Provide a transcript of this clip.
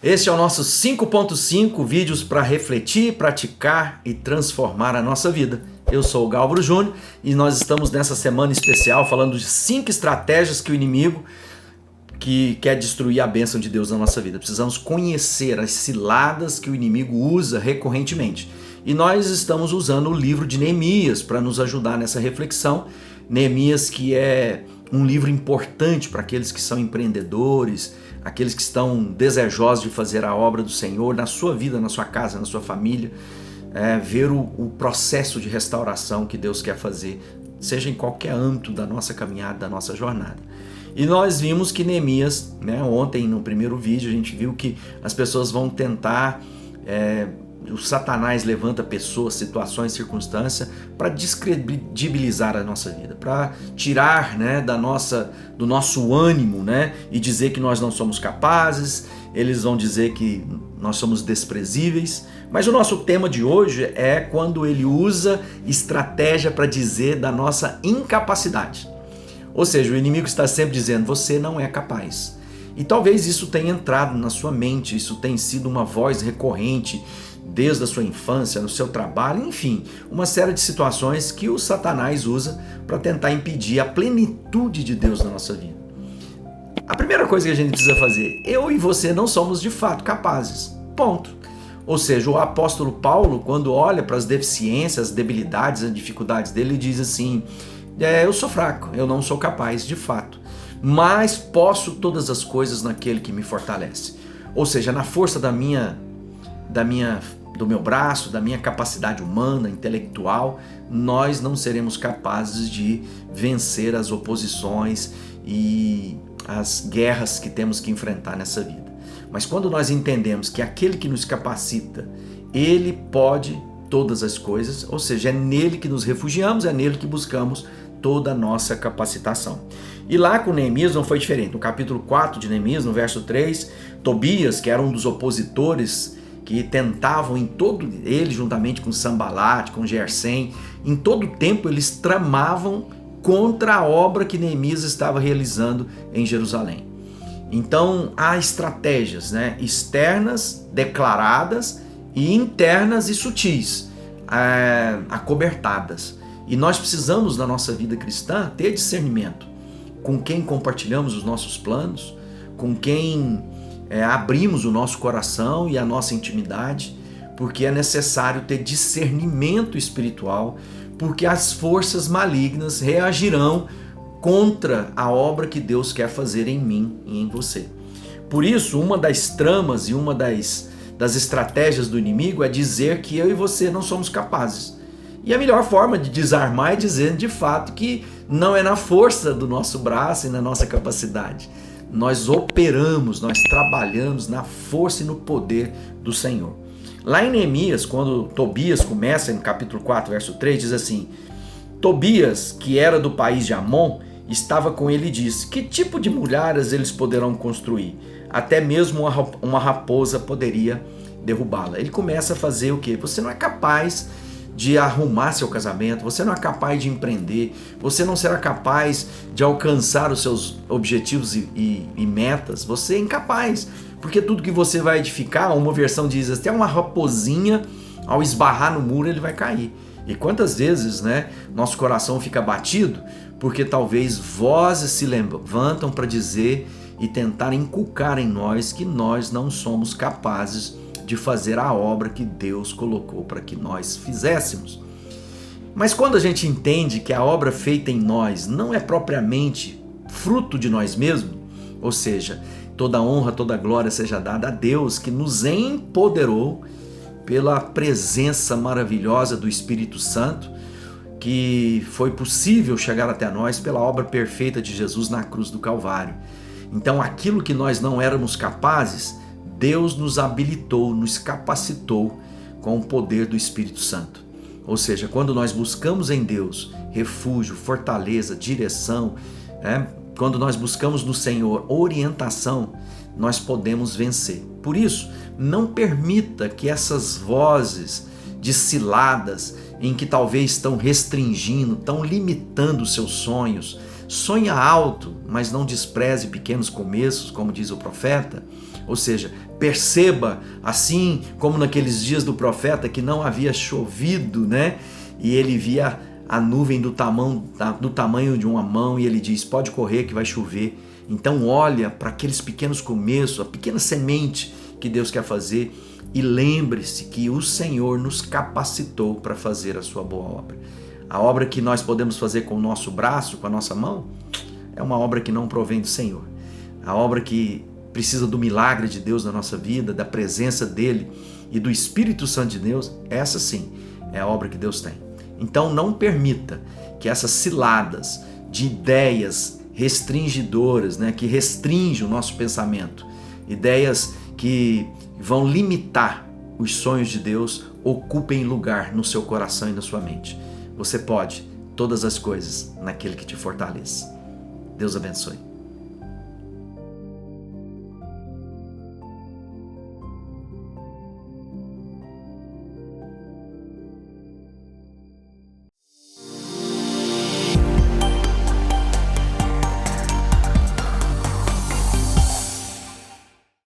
Este é o nosso 5.5 vídeos para refletir, praticar e transformar a nossa vida. Eu sou o Galvaro Júnior e nós estamos nessa semana especial falando de 5 estratégias que o inimigo que quer destruir a bênção de Deus na nossa vida. Precisamos conhecer as ciladas que o inimigo usa recorrentemente. E nós estamos usando o livro de Neemias para nos ajudar nessa reflexão. Neemias, que é um livro importante para aqueles que são empreendedores, aqueles que estão desejosos de fazer a obra do Senhor na sua vida, na sua casa, na sua família, ver o processo de restauração que Deus quer fazer, seja em qualquer âmbito da nossa caminhada, da nossa jornada. E nós vimos que Neemias, ontem no primeiro vídeo a gente viu que as pessoas vão tentar, o Satanás levanta pessoas, situações, circunstâncias para descredibilizar a nossa vida, para tirar do nosso ânimo, e dizer que nós não somos capazes. Eles vão dizer que nós somos desprezíveis. Mas o nosso tema de hoje é quando ele usa estratégia para dizer da nossa incapacidade. Ou seja, o inimigo está sempre dizendo, você não é capaz. E talvez isso tenha entrado na sua mente, isso tenha sido uma voz recorrente desde a sua infância, no seu trabalho, enfim, uma série de situações que o Satanás usa para tentar impedir a plenitude de Deus na nossa vida. A primeira coisa que a gente precisa fazer, eu e você não somos de fato capazes, ponto. Ou seja, o apóstolo Paulo, quando olha para as deficiências, as debilidades, as dificuldades dele, ele diz assim, eu sou fraco, eu não sou capaz de fato, mas posso todas as coisas naquele que me fortalece. Ou seja, na força do meu braço, da minha capacidade humana, intelectual, nós não seremos capazes de vencer as oposições e as guerras que temos que enfrentar nessa vida. Mas quando nós entendemos que aquele que nos capacita, ele pode todas as coisas, ou seja, é nele que nos refugiamos, é nele que buscamos toda a nossa capacitação. E lá com Neemias não foi diferente. No capítulo 4 de Neemias, no verso 3, Tobias, que era um dos opositores que tentavam ele juntamente com Sambalate, com Gersem, em todo tempo eles tramavam contra a obra que Neemias estava realizando em Jerusalém. Então há estratégias, externas, declaradas, e internas e sutis, acobertadas. E nós precisamos na nossa vida cristã ter discernimento com quem compartilhamos os nossos planos, com quem abrimos o nosso coração e a nossa intimidade, porque é necessário ter discernimento espiritual, porque as forças malignas reagirão contra a obra que Deus quer fazer em mim e em você. Por isso, uma das tramas e uma das estratégias do inimigo é dizer que eu e você não somos capazes. E a melhor forma de desarmar é dizer de fato que não é na força do nosso braço e na nossa capacidade. Nós operamos, nós trabalhamos na força e no poder do Senhor. Lá em Neemias, quando Tobias começa, no capítulo 4, verso 3, diz assim, Tobias, que era do país de Amon, estava com ele e disse, que tipo de muralhas eles poderão construir? Até mesmo uma raposa poderia derrubá-la. Ele começa a fazer o quê? Você não é capaz de arrumar seu casamento, você não é capaz de empreender, você não será capaz de alcançar os seus objetivos e metas, você é incapaz, porque tudo que você vai edificar, uma versão diz, até uma raposinha, ao esbarrar no muro ele vai cair. E quantas vezes, nosso coração fica batido, porque talvez vozes se levantam para dizer e tentar inculcar em nós que nós não somos capazes de fazer a obra que Deus colocou para que nós fizéssemos. Mas quando a gente entende que a obra feita em nós não é propriamente fruto de nós mesmos, ou seja, toda honra, toda glória seja dada a Deus que nos empoderou pela presença maravilhosa do Espírito Santo, que foi possível chegar até nós pela obra perfeita de Jesus na cruz do Calvário. Então aquilo que nós não éramos capazes, Deus nos habilitou, nos capacitou com o poder do Espírito Santo. Ou seja, quando nós buscamos em Deus refúgio, fortaleza, direção, quando nós buscamos no Senhor orientação, nós podemos vencer. Por isso, não permita que essas vozes de ciladas em que talvez estão restringindo, estão limitando os seus sonhos. Sonha alto, mas não despreze pequenos começos, como diz o profeta. Ou seja, perceba, assim como naqueles dias do profeta que não havia chovido, né? E ele via a nuvem do tamanho de uma mão e ele diz, pode correr que vai chover. Então olha para aqueles pequenos começos, a pequena semente que Deus quer fazer e lembre-se que o Senhor nos capacitou para fazer a sua boa obra. A obra que nós podemos fazer com o nosso braço, com a nossa mão, é uma obra que não provém do Senhor. A obra que precisa do milagre de Deus na nossa vida, da presença dele e do Espírito Santo de Deus, essa sim é a obra que Deus tem. Então não permita que essas ciladas de ideias restringidoras, né, que restringem o nosso pensamento, ideias que vão limitar os sonhos de Deus, ocupem lugar no seu coração e na sua mente. Você pode todas as coisas naquele que te fortalece. Deus abençoe.